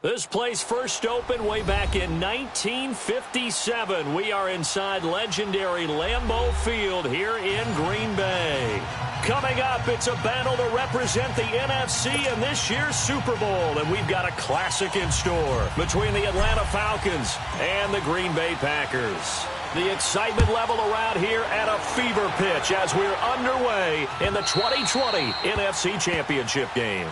This place first opened way back in 1957. We are inside legendary Lambeau Field here in Green Bay. Coming up, it's a battle to represent the NFC in this year's Super Bowl, and we've got a classic in store between the Atlanta Falcons and the Green Bay Packers. The excitement level around here at a fever pitch as we're underway in the 2020 NFC Championship game.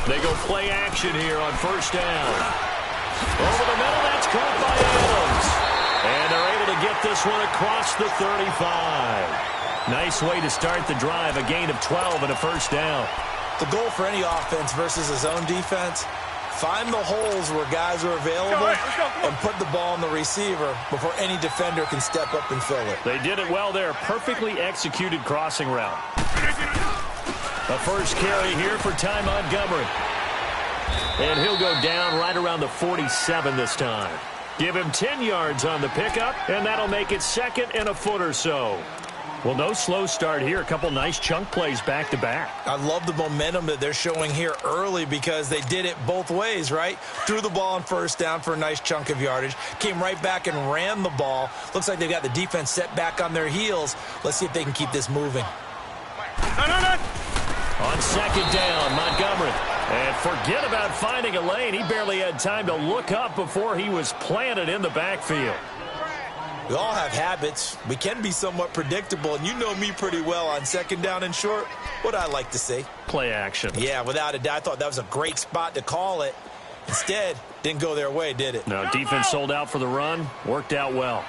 They go play action here on first down. Over the middle, that's caught by Adams. And they're able to get this one across the 35. Nice way to start the drive, a gain of 12 and a first down. The goal for any offense versus his own defense, find the holes where guys are available and put the ball in the receiver before any defender can step up and fill it. They did it well there. Perfectly executed crossing route. The first carry here for Ty Montgomery. And he'll go down right around the 47 this time. Give him 10 yards on the pickup, and that'll make it second and a foot or so. Well, no slow start here. A couple nice chunk plays back-to-back. I love the momentum that they're showing here early because they did it both ways, right? Threw the ball on first down for a nice chunk of yardage. Came right back and ran the ball. Looks like they've got the defense set back on their heels. Let's see if they can keep this moving. On second down, Montgomery. And forget about finding a lane. He barely had time to look up before he was planted in the backfield. We all have habits. We can be somewhat predictable, and you know me pretty well on second down and short. What I like to say? Play action. Yeah, without a doubt. I thought that was a great spot to call it. Instead, didn't go their way, did it? No, defense sold out for the run. Worked out well.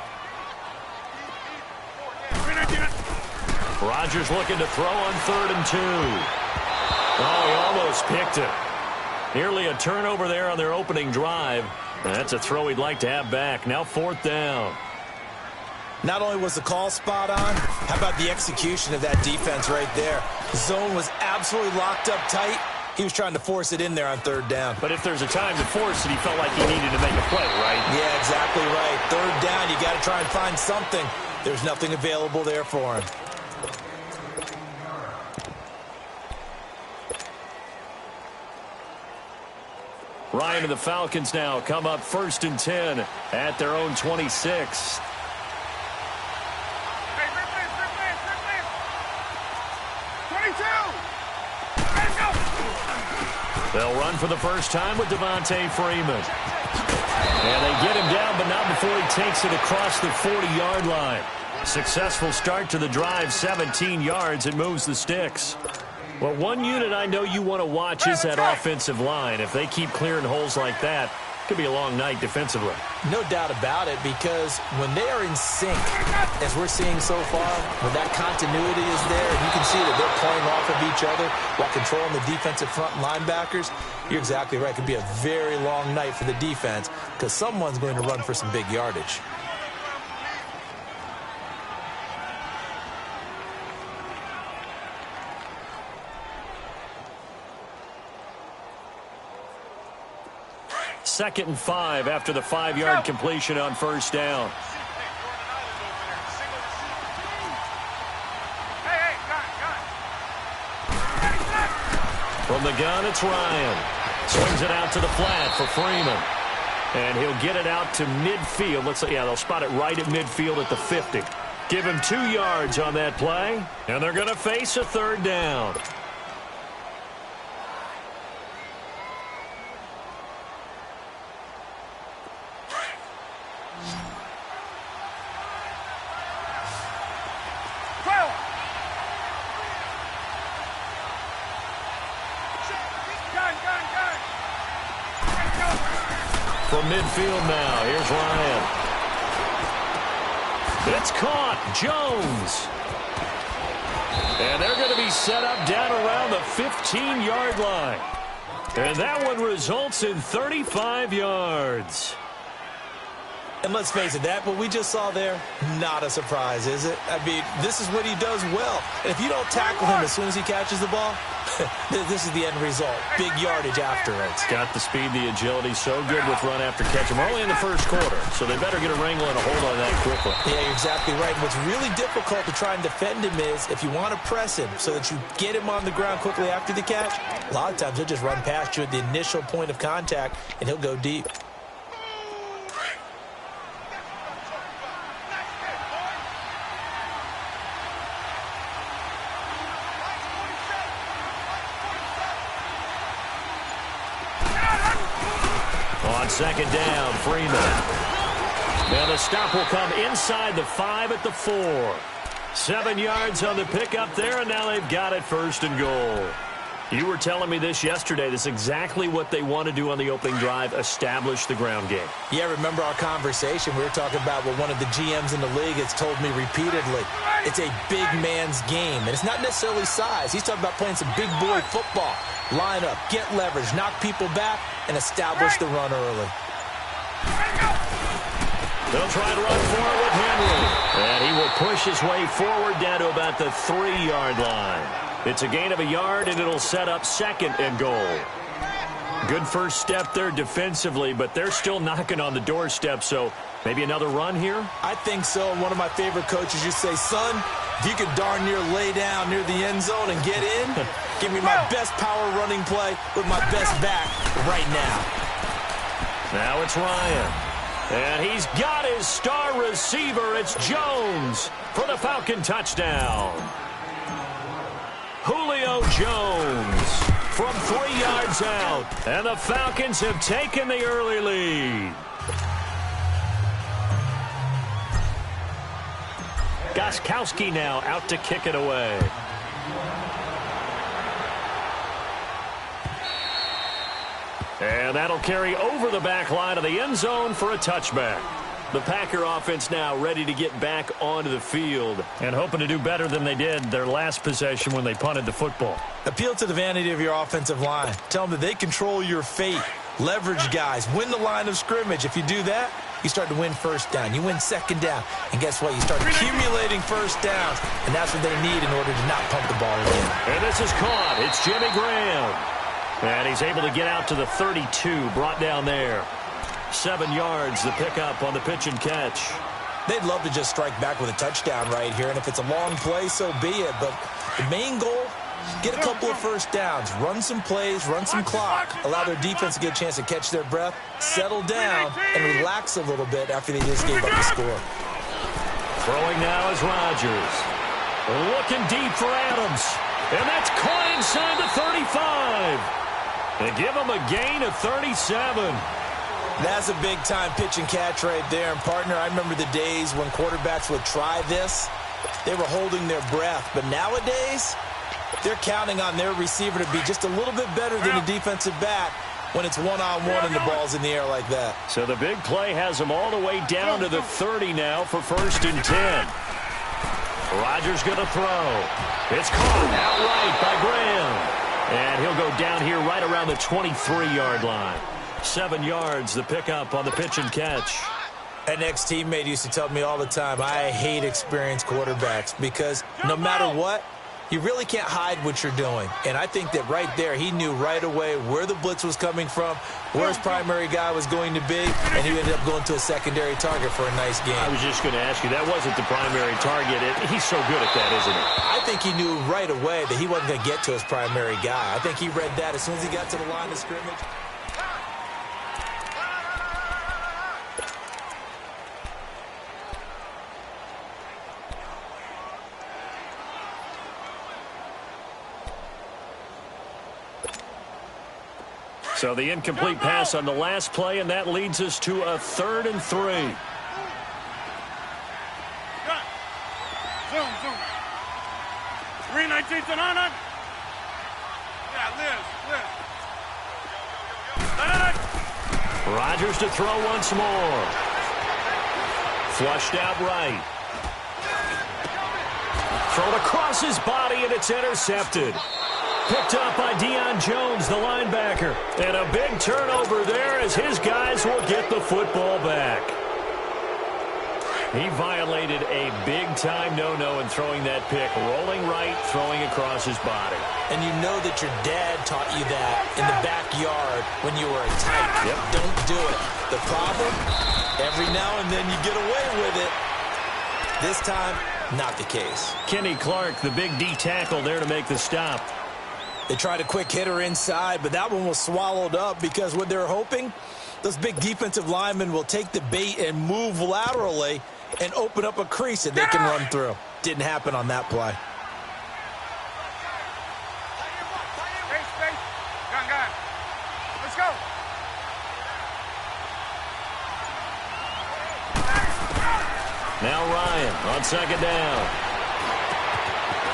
Rodgers looking to throw on 3rd and 2. Oh, he almost picked it. Nearly a turnover there on their opening drive. That's a throw he'd like to have back. Now 4th down. Not only was the call spot on, how about the execution of that defense right there? The zone was absolutely locked up tight. He was trying to force it in there on 3rd down. But if there's a time to force it, he felt like he needed to make a play, right? Yeah, exactly right. 3rd down, you got to try and find something. There's nothing available there for him. Ryan and the Falcons now come up 1st and 10 at their own 26. They'll run for the first time with Devontae Freeman. And they get him down, but not before he takes it across the 40-yard line. Successful start to the drive, 17 yards, and moves the sticks. Well, one unit I know you want to watch is that offensive line. If they keep clearing holes like that, it could be a long night defensively. No doubt about it, because when they are in sync, as we're seeing so far, when that continuity is there, and you can see that they're playing off of each other while controlling the defensive front linebackers, you're exactly right. It could be a very long night for the defense because someone's going to run for some big yardage. Second and 5 after the 5-yard completion on first down. From the gun, it's Ryan. Swings it out to the flat for Freeman. And he'll get it out to midfield. Looks like, yeah, they'll spot it right at midfield at the 50. Give him 2 yards on that play. And they're going to face a 3rd down. From midfield now, here's Ryan. It's caught. Jones. And they're going to be set up down around the 15-yard line. And that one results in 35 yards. And let's face it, that what we just saw there, not a surprise, is it? I mean, this is what he does well. And if you don't tackle him as soon as he catches the ball, this is the end result. Big yardage afterwards. Got the speed, the agility, so good with run after catch. We're only in the first quarter, so they better get a wrangle and a hold on that quickly. Yeah, you're exactly right. And what's really difficult to try and defend him is if you want to press him so that you get him on the ground quickly after the catch, a lot of times he'll just run past you at the initial point of contact, and he'll go deep. On second down, Freeman. Now the stop will come inside the 5 at the 4. 7 yards on the pickup there, and now they've got it first and goal. You were telling me this yesterday. This is exactly what they want to do on the opening drive, establish the ground game. Yeah, remember our conversation. We were talking about what one of the GMs in the league has told me repeatedly. It's a big man's game, and it's not necessarily size. He's talking about playing some big boy football. Line up, get leverage, knock people back, and establish the run early. They'll try to run for it with Henry. And he will push his way forward down to about the 3-yard line. It's a gain of a yard, and it'll set up second and goal. Good first step there defensively, but they're still knocking on the doorstep, so maybe another run here? I think so. One of my favorite coaches used to say, son, if you could darn near lay down near the end zone and get in, give me my best power running play with my best back right now. Now it's Ryan. And he's got his star receiver. It's Jones for the Falcon touchdown. Julio Jones from 3 yards out. And the Falcons have taken the early lead. Gostkowski now out to kick it away. And that'll carry over the back line of the end zone for a touchback. The Packer offense now ready to get back onto the field and hoping to do better than they did their last possession when they punted the football. Appeal to the vanity of your offensive line. Tell them that they control your fate. Leverage guys. Win the line of scrimmage. If you do that, you start to win first down. You win second down. And guess what? You start accumulating first downs. And that's what they need in order to not pump the ball again. And this is caught. It's Jimmy Graham. And he's able to get out to the 32, brought down there. 7 yards, the pickup on the pitch and catch. They'd love to just strike back with a touchdown right here, and if it's a long play, so be it. But the main goal, get a couple of first downs, run some plays, run some clock, allow their defense to get a chance to catch their breath, settle down, and relax a little bit after they just gave up the score. Throwing now is Rodgers. Looking deep for Adams. And that's caught inside the 35. They give him a gain of 37. That's a big-time pitch and catch right there. And, partner, I remember the days when quarterbacks would try this. They were holding their breath. But nowadays, they're counting on their receiver to be just a little bit better than the defensive back when it's one-on-one and the ball's in the air like that. So the big play has them all the way down to the 30 now for 1st and 10. Rodgers going to throw. It's caught outright by Graham. And he'll go down here right around the 23-yard line. 7 yards, the pickup on the pitch and catch. An ex-teammate used to tell me all the time, I hate experienced quarterbacks because no matter what, you really can't hide what you're doing. And I think that right there, he knew right away where the blitz was coming from, where his primary guy was going to be, and he ended up going to a secondary target for a nice game. I was just going to ask you, that wasn't the primary target. He's so good at that, isn't he? I think he knew right away that he wasn't going to get to his primary guy. I think he read that as soon as he got to the line of scrimmage. So the incomplete pass on the last play, and that leads us to a 3rd and 3. Zoom. 319 to Nana. Yeah, Liz. Rodgers to throw once more. Flushed out right. Thrown across his body, and it's intercepted. Picked up by Deion Jones, the linebacker. And a big turnover there as his guys will get the football back. He violated a big-time no-no in throwing that pick. Rolling right, throwing across his body. And you know that your dad taught you that in the backyard when you were a tyke. Yep. Don't do it. The problem, every now and then you get away with it. This time, not the case. Kenny Clark, the big D tackle there to make the stop. They tried a quick hitter inside, but that one was swallowed up because what they're hoping, those big defensive linemen will take the bait and move laterally and open up a crease that they can run through. Didn't happen on that play. Let's go. Now Ryan on second down.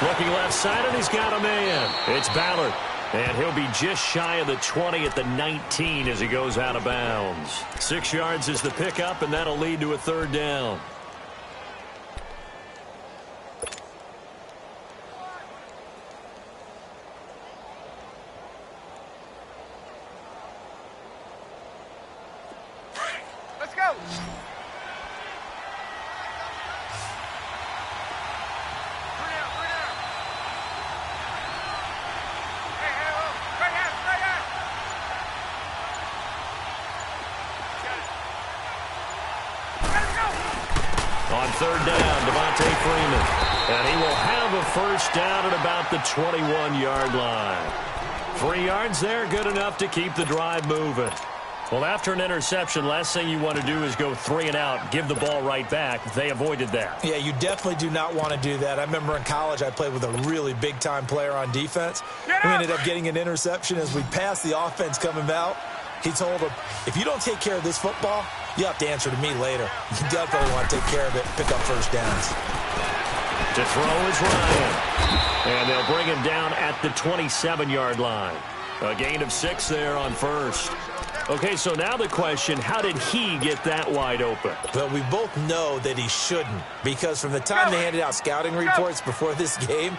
Looking left side, and he's got a man. It's Ballard. And he'll be just shy of the 20 at the 19 as he goes out of bounds. 6 yards is the pickup, and that'll lead to a third down. Let's go. On third down, Devontae Freeman. And he will have a first down at about the 21-yard line. 3 yards there, good enough to keep the drive moving. Well, after an interception, last thing you want to do is go 3 and out, give the ball right back. They avoided that. Yeah, you definitely do not want to do that. I remember in college I played with a really big-time player on defense. We ended up getting an interception as we passed the offense coming out. He told him, if you don't take care of this football, you have to answer to me later. You definitely want to take care of it, pick up first downs. To throw is Ryan. And they'll bring him down at the 27-yard line. A gain of 6 there on first. Okay, so now the question, how did he get that wide open? Well, we both know that he shouldn't, because from the time they handed out scouting reports before this game,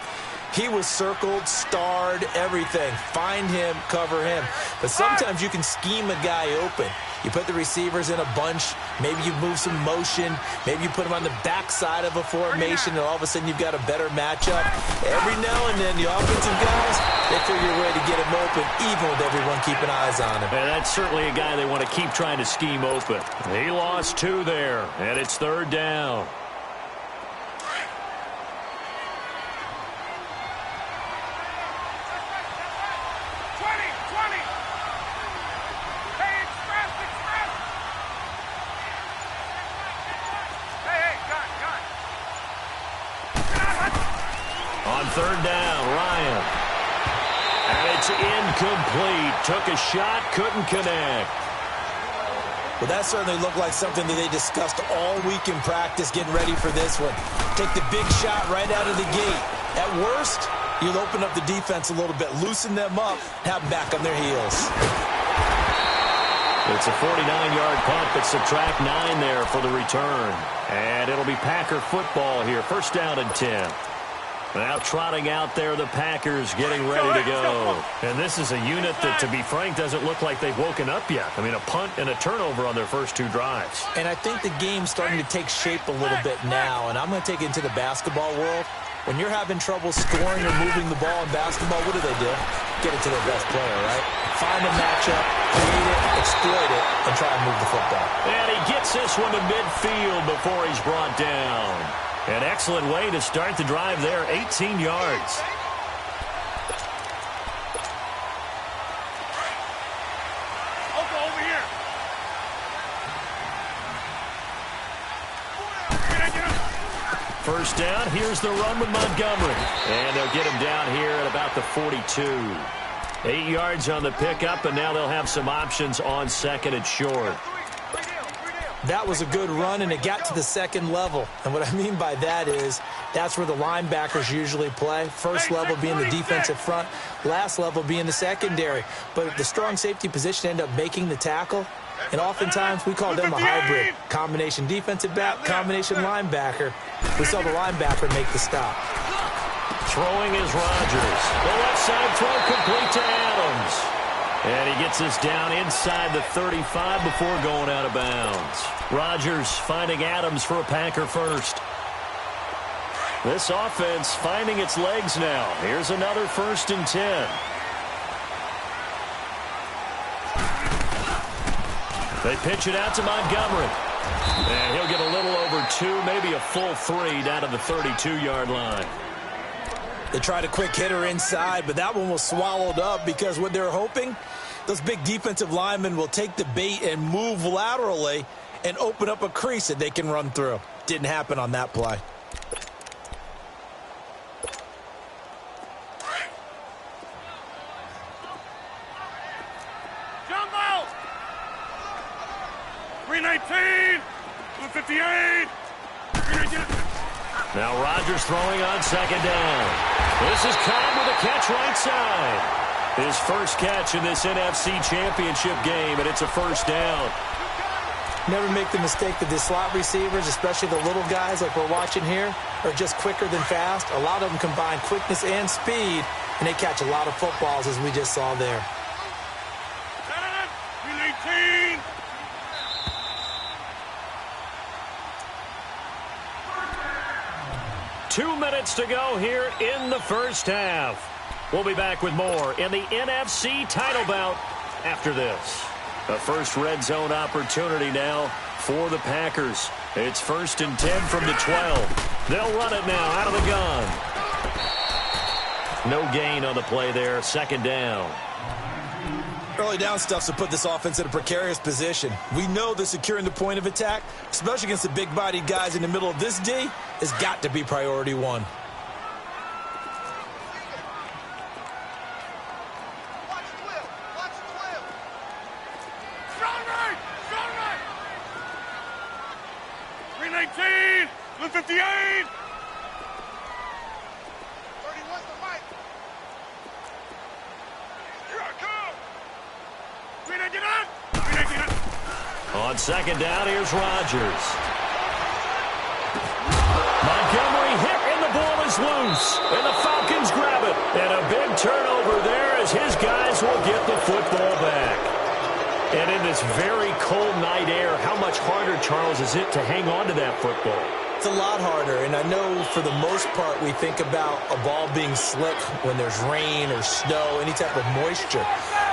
he was circled, starred, everything. Find him, cover him. But sometimes you can scheme a guy open. You put the receivers in a bunch. Maybe you move some motion. Maybe you put them on the backside of a formation, and all of a sudden you've got a better matchup. Every now and then, the offensive guys, they figure a way to get him open, even with everyone keeping eyes on him. And that's certainly a guy they want to keep trying to scheme open. He lost 2 there, and it's third down. Third down, Ryan. And it's incomplete. Took a shot, couldn't connect. Well, that certainly looked like something that they discussed all week in practice, getting ready for this one. Take the big shot right out of the gate. At worst, you'll open up the defense a little bit, loosen them up, have them back on their heels. It's a 49-yard punt, but subtract 9 there for the return. And it'll be Packer football here. First down and 10. Now trotting out there, the Packers getting ready to go. And this is a unit that, to be frank, doesn't look like they've woken up yet. I mean, a punt and a turnover on their first 2 drives. And I think the game's starting to take shape a little bit now. And I'm going to take it into the basketball world. When you're having trouble scoring or moving the ball in basketball, what do? Get it to their best player, right? Find a matchup, create it, exploit it, and try and move the football. And he gets this one to midfield before he's brought down. An excellent way to start the drive there, 18 yards. Over here. First down, here's the run with Montgomery. And they'll get him down here at about the 42. 8 yards on the pickup, and now they'll have some options on second and short. That was a good run, and it got to the second level. And what I mean by that is that's where the linebackers usually play. First level being the defensive front, last level being the secondary. But the strong safety position ended up making the tackle, and oftentimes we call them a hybrid. Combination defensive back, combination linebacker. We saw the linebacker make the stop. Throwing is Rodgers. The left side throw complete to Adams. And he gets this down inside the 35 before going out of bounds. Rodgers finding Adams for a Packer first. This offense finding its legs now. Here's another 1st and 10. They pitch it out to Montgomery. And he'll get a little over 2, maybe a full 3 down to the 32-yard line. They tried a quick hitter inside, but that one was swallowed up because what they're hoping, those big defensive linemen will take the bait and move laterally and open up a crease that they can run through. Didn't happen on that play. Jumbo! 319! 258! 319! Now Rodgers throwing on 2nd down. This is Cobb with a catch right side. His first catch in this NFC Championship game, and it's a 1st down. Never make the mistake that the slot receivers, especially the little guys like we're watching here, are just quicker than fast. A lot of them combine quickness and speed, and they catch a lot of footballs, as we just saw there. 319! 2 minutes to go here in the first half. We'll be back with more in the NFC title bout after this. The first red zone opportunity now for the Packers. It's 1st and 10 from the 12. They'll run it now out of the gun. No gain on the play there. 2nd down. Early down stuff's to put this offense in a precarious position. We know that securing the point of attack, especially against the big-bodied guys in the middle of this D, has got to be priority 1. Watch Will! Watch Will! Strong right! Strong right! 319! 158! 31's the mic! Here I come! 399! 399! On 2nd down, here's Rodgers. Montgomery hit, and the ball is loose. And the Falcons grab it. And a big turnover there as his guys will get the football back. And in this very cold night air, how much harder, Charles, is it to hang on to that football? It's a lot harder, and I know for the most part we think about a ball being slick when there's rain or snow, any type of moisture.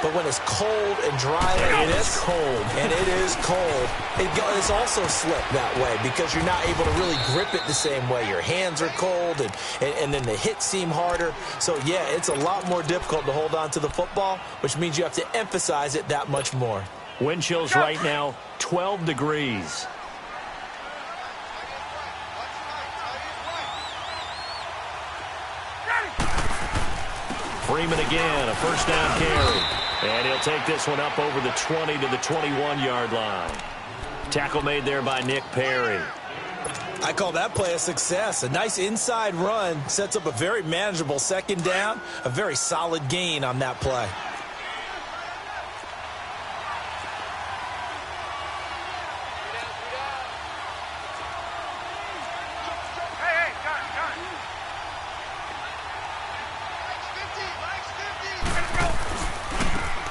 But when it's cold and dry like this, cold. and it is cold, it's also slick that way because you're not able to really grip it the same way. Your hands are cold, and then the hits seem harder. So, yeah, it's a lot more difficult to hold on to the football, which means you have to emphasize it that much more. Wind chills right now, 12 degrees. Freeman again, a 1st down carry. And he'll take this one up over the 20 to the 21-yard line. Tackle made there by Nick Perry. I call that play a success. A nice inside run sets up a very manageable 2nd down, a very solid gain on that play.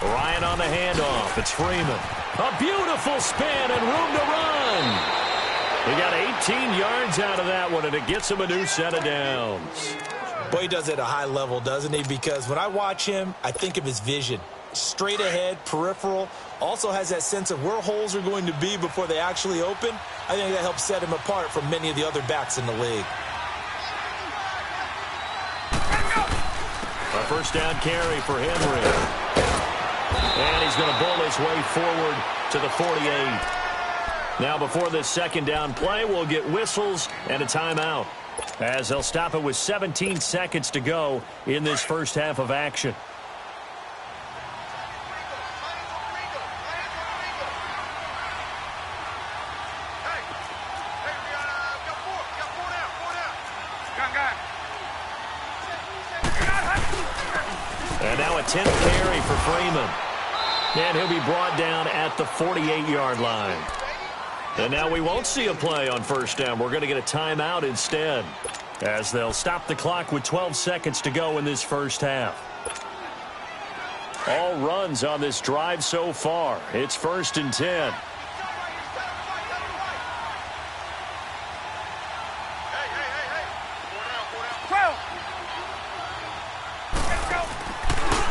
Ryan on the handoff. It's Freeman. A beautiful spin and room to run. He got 18 yards out of that one, and it gets him a new set of downs. Boy, he does it at a high level, doesn't he? Because when I watch him, I think of his vision. Straight ahead, peripheral. Also has that sense of where holes are going to be before they actually open. I think that helps set him apart from many of the other backs in the league. A 1st down carry for Henry. And he's going to bull his way forward to the 48. Now before this 2nd down play, we'll get whistles and a timeout, as they'll stop it with 17 seconds to go in this first half of action. And now a 10th carry for Freeman. And he'll be brought down at the 48-yard line. And now we won't see a play on 1st down. We're going to get a timeout instead, as they'll stop the clock with 12 seconds to go in this first half. All runs on this drive so far. It's 1st and 10.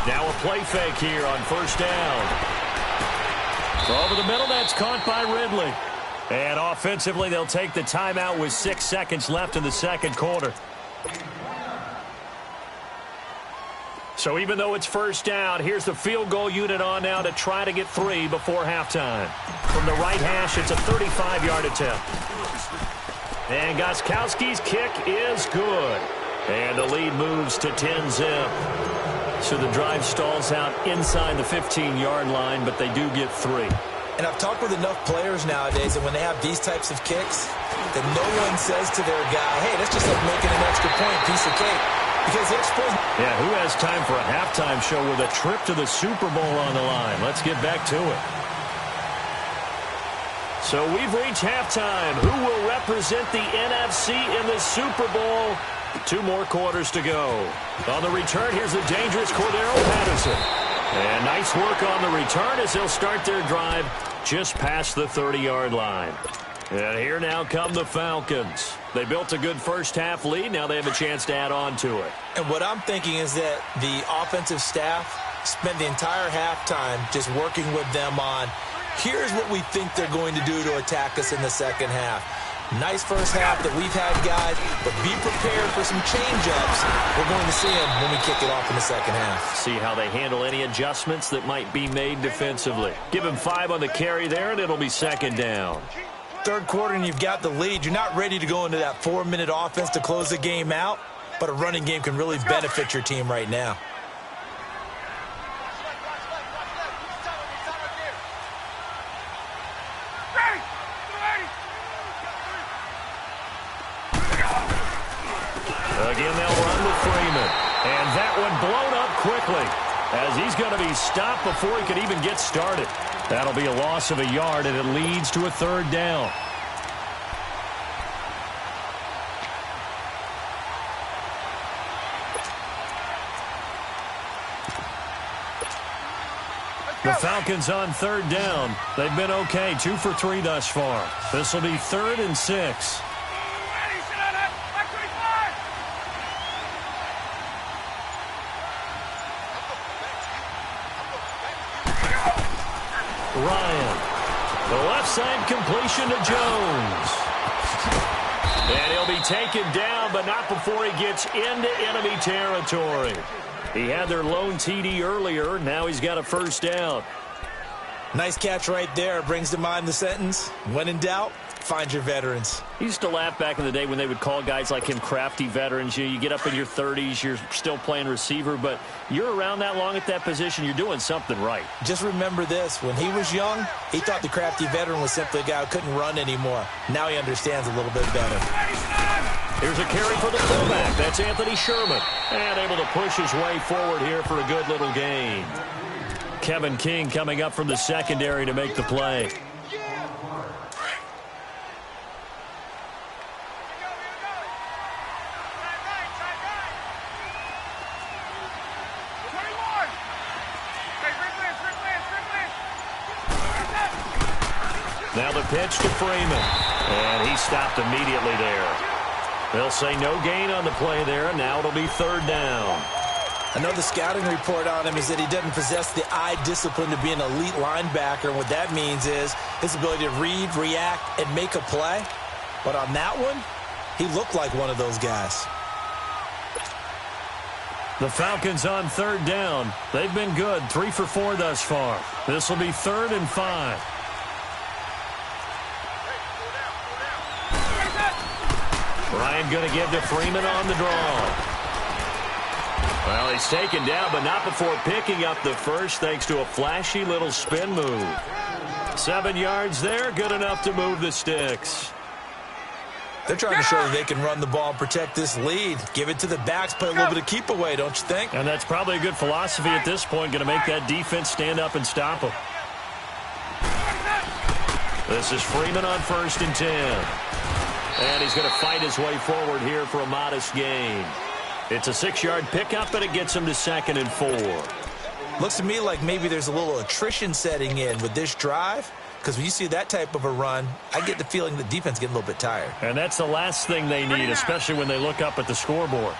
Now a play fake here on 1st down. Over the middle, that's caught by Ridley. And offensively, they'll take the timeout with 6 seconds left in the second quarter. So even though it's 1st down, here's the field goal unit on now to try to get 3 before halftime. From the right hash, it's a 35-yard attempt. And Gostkowski's kick is good. And the lead moves to 10-zip. So the drive stalls out inside the 15-yard line, but they do get 3. And I've talked with enough players nowadays that when they have these types of kicks, that no one says to their guy, hey, that's just like making an extra point, piece of cake. Because they're supposed to... Yeah, who has time for a halftime show with a trip to the Super Bowl on the line? Let's get back to it. So we've reached halftime. Who will represent the NFC in the Super Bowl? 2 more quarters to go. On the return, here's the dangerous Cordero Patterson. And nice work on the return as they'll start their drive just past the 30-yard line. And here now come the Falcons. They built a good first-half lead. Now they have a chance to add on to it. And what I'm thinking is that the offensive staff spent the entire halftime just working with them on, here's what we think they're going to do to attack us in the second half. Nice first half that we've had, guys, but be prepared for some change-ups. We're going to see them when we kick it off in the second half. See how they handle any adjustments that might be made defensively. Give him 5 on the carry there, and it'll be 2nd down. Third quarter, and you've got the lead. You're not ready to go into that 4-minute offense to close the game out, but a running game can really benefit your team right now. Again, they'll run with Freeman. And that one blown up quickly as he's going to be stopped before he could even get started. That'll be a loss of a yard, and it leads to a 3rd down. The Falcons on 3rd down. They've been okay, 2 for 3 thus far. This will be 3rd and 6. Ryan. The left side completion to Jones. And he'll be taken down, but not before he gets into enemy territory. He had their lone TD earlier. Now he's got a 1st down. Nice catch right there. Brings to mind the sentence, when in doubt, find your veterans. He used to laugh back in the day when they would call guys like him crafty veterans. You get up in your 30s, you're still playing receiver, but you're around that long at that position, you're doing something right. Just remember this. When he was young, he thought the crafty veteran was simply a guy who couldn't run anymore. Now he understands a little bit better. Here's a carry for the fullback. That's Anthony Sherman. And able to push his way forward here for a good little gain. Kevin King coming up from the secondary to make the play. Now the pitch to Freeman. And he stopped immediately there. They'll say no gain on the play there, and now it'll be 3rd down. I know the scouting report on him is that he doesn't possess the eye discipline to be an elite linebacker. And what that means is his ability to read, react, and make a play. But on that one, he looked like one of those guys. The Falcons on 3rd down. They've been good, 3 for 4 thus far. This will be 3rd and 5. Ryan going to give to Freeman on the draw. Well, he's taken down, but not before picking up the first thanks to a flashy little spin move. 7 yards there, good enough to move the sticks. They're trying to show that they can run the ball and protect this lead. Give it to the backs, play a little bit of keep away, don't you think? And that's probably a good philosophy at this point, going to make that defense stand up and stop them. This is Freeman on 1st and 10. And he's going to fight his way forward here for a modest gain. It's a 6-yard pickup, and it gets him to 2nd and 4. Looks to me like maybe there's a little attrition setting in with this drive, because when you see that type of a run, I get the feeling the defense getting a little bit tired. And that's the last thing they need, especially when they look up at the scoreboard.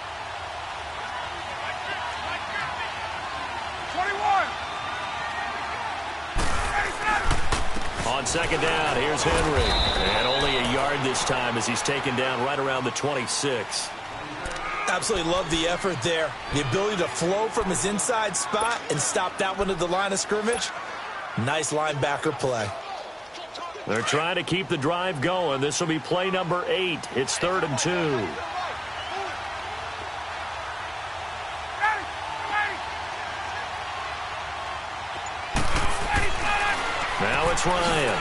21. On second down, here's Henry. And only a yard this time as he's taken down right around the 26. Absolutely love the effort there. The ability to flow from his inside spot and stop that one at the line of scrimmage. Nice linebacker play. They're trying to keep the drive going. This will be play number 8. It's 3rd and 2. Now it's Ryan.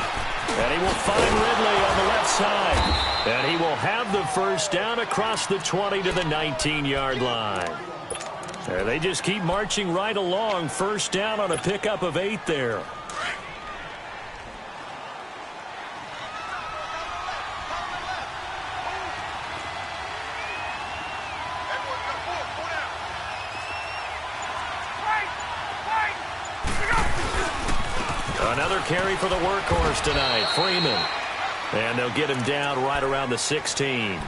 And he will find Ridley on the left side. And he will have the first down across the 20 to the 19-yard line. And they just keep marching right along. First down on a pickup of 8 there. Another carry for the workhorse tonight, Freeman. And they'll get him down right around the 16.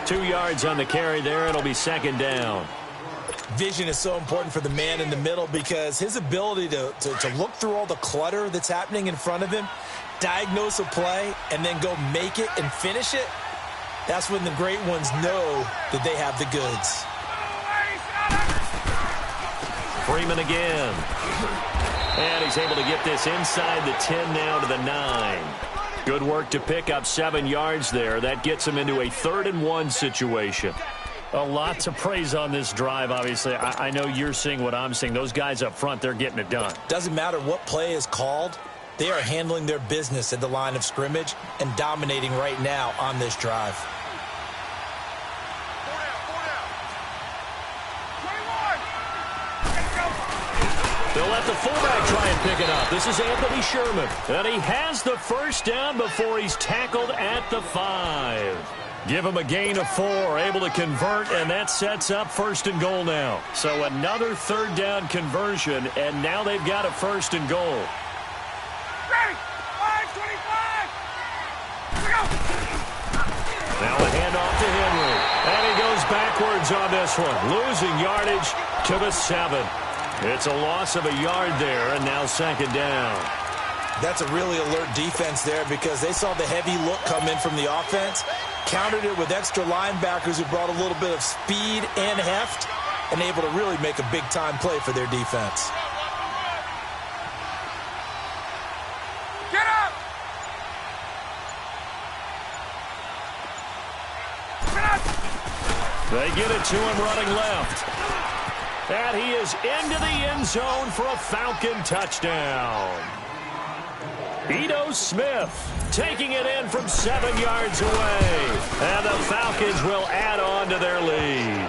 2 yards on the carry there. It'll be second down. Vision is so important for the man in the middle because his ability to look through all the clutter that's happening in front of him, diagnose a play, and then go make it and finish it, that's when the great ones know that they have the goods. Freeman again. And he's able to get this inside the 10 now to the 9. Good work to pick up 7 yards there. That gets him into a 3rd and 1 situation. A lot to praise on this drive, obviously. I know you're seeing what I'm seeing. Those guys up front, they're getting it done. Doesn't matter what play is called. They are handling their business at the line of scrimmage and dominating right now on this drive. They'll let the fullback try and pick it up. This is Anthony Sherman. And he has the first down before he's tackled at the 5. Give him a gain of 4, able to convert, and that sets up 1st and goal now. So another 3rd down conversion, and now they've got a 1st and goal. Ready? 5:25. Now a handoff to Henry. And he goes backwards on this one, losing yardage to the 7. It's a loss of a yard there, and now second down. That's a really alert defense there because they saw the heavy look come in from the offense, countered it with extra linebackers who brought a little bit of speed and heft, and able to really make a big-time play for their defense. Get up! Get up! They get it to him running left. And he is into the end zone for a Falcon touchdown. Ito Smith taking it in from 7 yards away. And the Falcons will add on to their lead.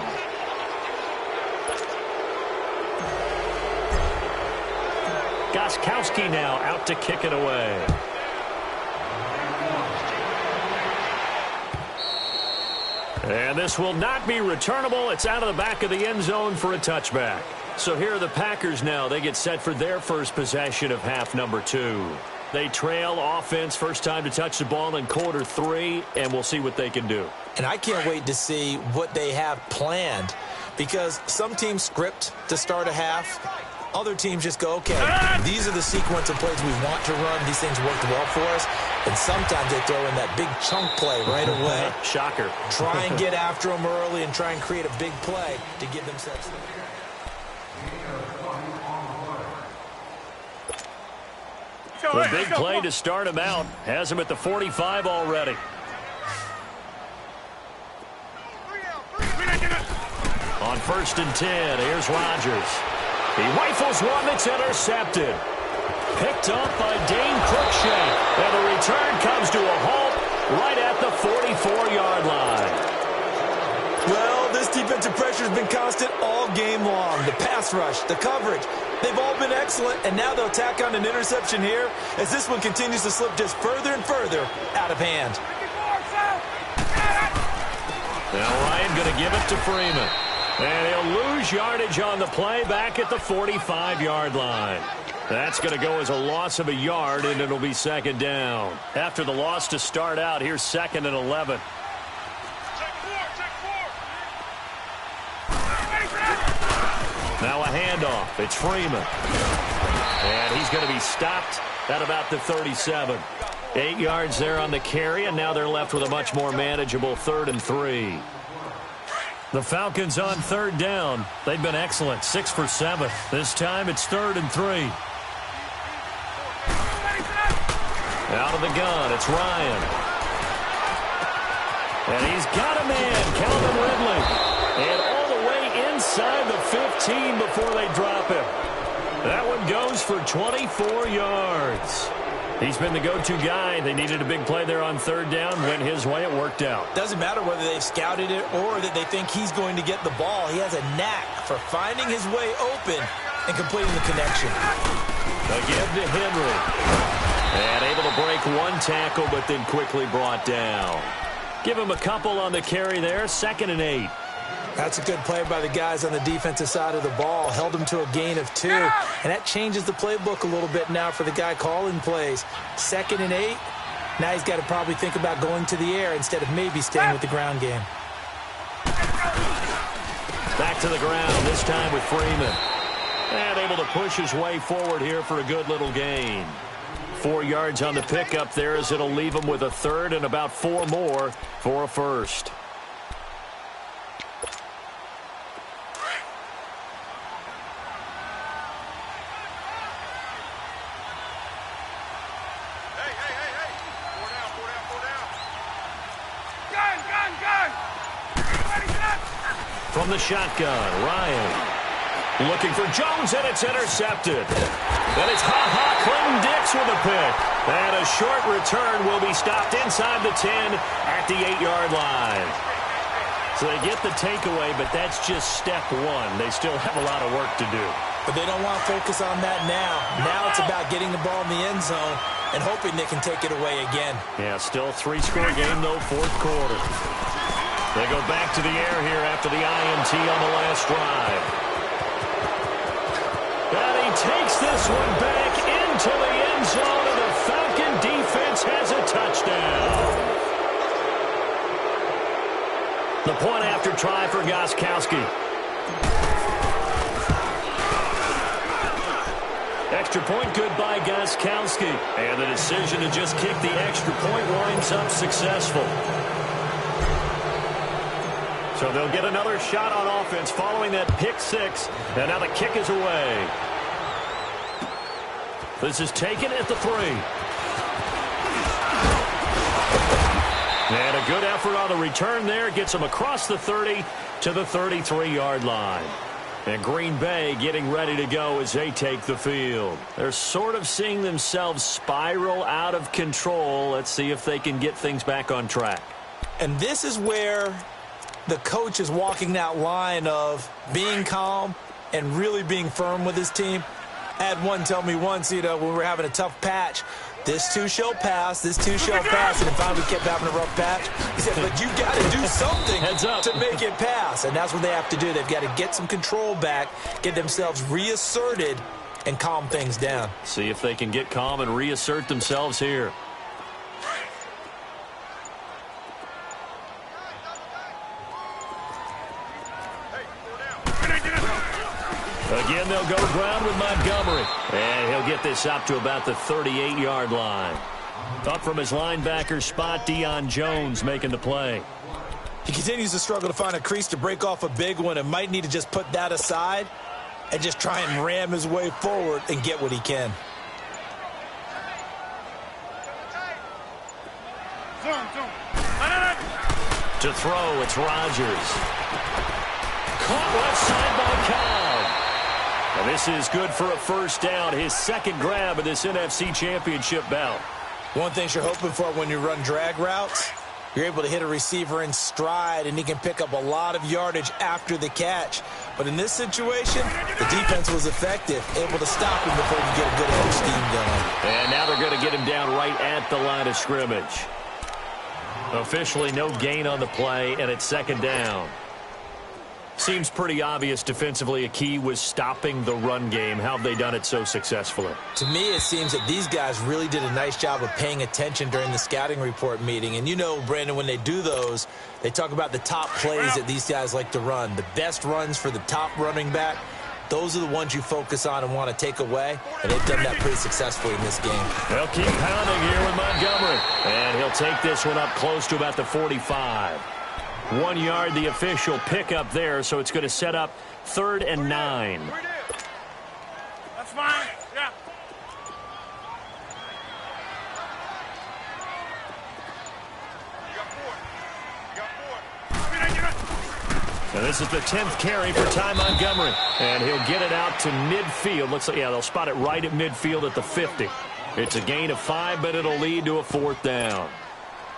Gostkowski now out to kick it away. And this will not be returnable. It's out of the back of the end zone for a touchback. So here are the Packers now. They get set for their first possession of half number 2. They trail offense, first time to touch the ball in quarter 3, and we'll see what they can do. And I can't wait to see what they have planned because some teams script to start a half. Other teams just go, okay, these are the sequence of plays we want to run. These things worked well for us. And sometimes they throw in that big chunk play right away. Shocker. Try and get after them early and try and create a big play to give themselves. The big play to start him out has him at the 45 already. On 1st and 10, here's Rodgers. He rifles one that's intercepted. Picked up by Dane Cruikshank. And the return comes to a halt right at the 44-yard line. Well, this defensive pressure has been constant all game long. The pass rush, the coverage, they've all been excellent. And now they'll tack on an interception here as this one continues to slip just further and further out of hand. Now Ryan going to give it to Freeman. And he'll lose yardage on the play back at the 45-yard line. That's going to go as a loss of a yard, and it'll be second down. After the loss to start out, here's 2nd and 11. Now a handoff. It's Freeman. And he's going to be stopped at about the 37. 8 yards there on the carry, and now they're left with a much more manageable 3rd and 3. The Falcons on 3rd down. They've been excellent, 6 for 7. This time it's 3rd and 3. Out of the gun, it's Ryan. And he's got a man, Calvin Ridley. And all the way inside the 15 before they drop him. That one goes for 24 yards. He's been the go-to guy. They needed a big play there on 3rd down. Went his way. It worked out. Doesn't matter whether they've scouted it or that they think he's going to get the ball. He has a knack for finding his way open and completing the connection. Again to Henry. And able to break one tackle, but then quickly brought down. Give him a couple on the carry there. 2nd and 8. That's a good play by the guys on the defensive side of the ball. Held him to a gain of 2. And that changes the playbook a little bit now for the guy calling plays. 2nd and 8. Now he's got to probably think about going to the air instead of maybe staying with the ground game. Back to the ground, this time with Freeman. And able to push his way forward here for a good little gain. 4 yards on the pickup there as it'll leave him with a 3rd and about 4 more for a 1st. From the shotgun, Ryan looking for Jones, and it's intercepted. And it's Clinton Dix with a pick. And a short return will be stopped inside the 10 at the 8-yard line. So they get the takeaway, but that's just step 1. They still have a lot of work to do. But they don't want to focus on that now. Now it's about getting the ball in the end zone and hoping they can take it away again. Yeah, still 3-score game, though, 4th quarter. They go back to the air here after the INT on the last drive. And he takes this one back into the end zone, and the Falcon defense has a touchdown. The point after try for Gostkowski. Extra point good by Gostkowski. And the decision to just kick the extra point winds up successful. So they'll get another shot on offense following that pick 6. And now the kick is away. This is taken at the 3. And a good effort on the return there. Gets them across the 30 to the 33-yard line. And Green Bay getting ready to go as they take the field. They're sort of seeing themselves spiral out of control. Let's see if they can get things back on track. And this is where the coach is walking that line of being calm and really being firm with his team. I had one tell me once, when we were having a tough patch, this too shall pass, this too shall pass, and finally we kept having a rough patch. He said, but you got to do something to make it pass, and that's what they have to do. They've got to get some control back, get themselves reasserted, and calm things down. See if they can get calm and reassert themselves here. Again, they'll go ground with Montgomery. And he'll get this up to about the 38-yard line. Up from his linebacker spot, Deion Jones making the play. He continues to struggle to find a crease to break off a big one and might need to just put that aside and just try and ram his way forward and get what he can. To throw, it's Rodgers. Caught left side by Cobb. And this is good for a 1st down, his 2nd grab of this NFC Championship bout. One thing you're hoping for when you run drag routes, you're able to hit a receiver in stride, and he can pick up a lot of yardage after the catch. But in this situation, the defense was effective, able to stop him before he get a good edge scheme going. And now they're going to get him down right at the line of scrimmage. Officially no gain on the play, and it's 2nd down. Seems pretty obvious defensively a key was stopping the run game. How have they done it so successfully? To me, it seems that these guys really did a nice job of paying attention during the scouting report meeting. And you know, Brandon, when they do those, they talk about the top plays that these guys like to run. The best runs for the top running back, those are the ones you focus on and want to take away. And they've done that pretty successfully in this game. They'll keep pounding here with Montgomery. And he'll take this one up close to about the 45. 1 yard, the official pickup there, so it's going to set up 3rd and 9. That's fine. Yeah. You got 4. You got 4. And this is the 10th carry for Ty Montgomery. And he'll get it out to midfield. Looks like, yeah, they'll spot it right at midfield at the 50. It's a gain of 5, but it'll lead to a 4th down.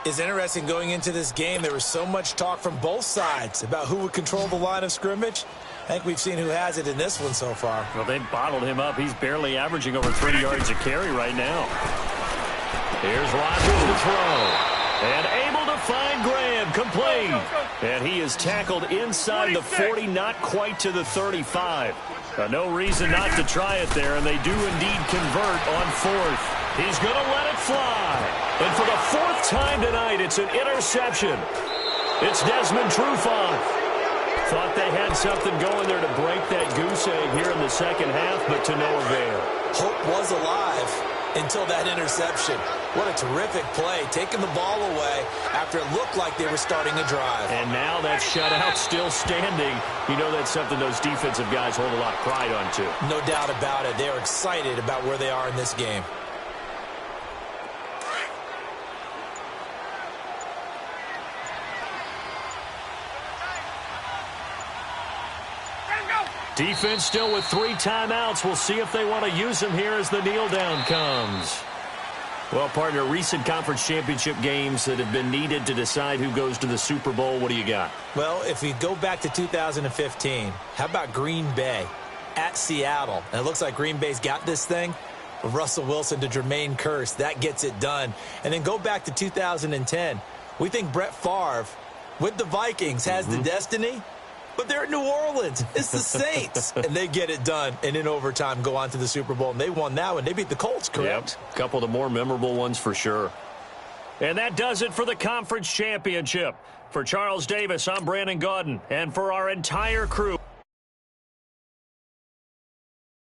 It's interesting going into this game. There was so much talk from both sides about who would control the line of scrimmage. I think we've seen who has it in this one so far. Well, they've bottled him up. He's barely averaging over 3 yards a carry right now. Here's Rodgers to throw. And able to find Graham, complete. And he is tackled inside the 40, not quite to the 35. No reason not to try it there, and they do indeed convert on 4th. He's going to let it fly. And for the 4th time tonight, it's an interception. It's Desmond Trufant. Thought they had something going there to break that goose egg here in the second half, but to no avail. Hope was alive until that interception. What a terrific play, taking the ball away after it looked like they were starting a drive. And now that shutout still standing. You know that's something those defensive guys hold a lot of pride on, too. No doubt about it. They are excited about where they are in this game. Defense still with 3 timeouts. We'll see if they want to use them here as the kneel down comes. Well, partner, recent conference championship games that have been needed to decide who goes to the Super Bowl. What do you got? Well, if we go back to 2015, how about Green Bay at Seattle? And it looks like Green Bay's got this thing. Russell Wilson to Jermaine Kearse, that gets it done. And then go back to 2010. We think Brett Favre with the Vikings has the destiny. But they're in New Orleans. It's the Saints. And they get it done. And in overtime, go on to the Super Bowl. And they won that one. They beat the Colts, correct? Yep. A couple of the more memorable ones for sure. And that does it for the conference championship. For Charles Davis, I'm Brandon Gaudin. And for our entire crew.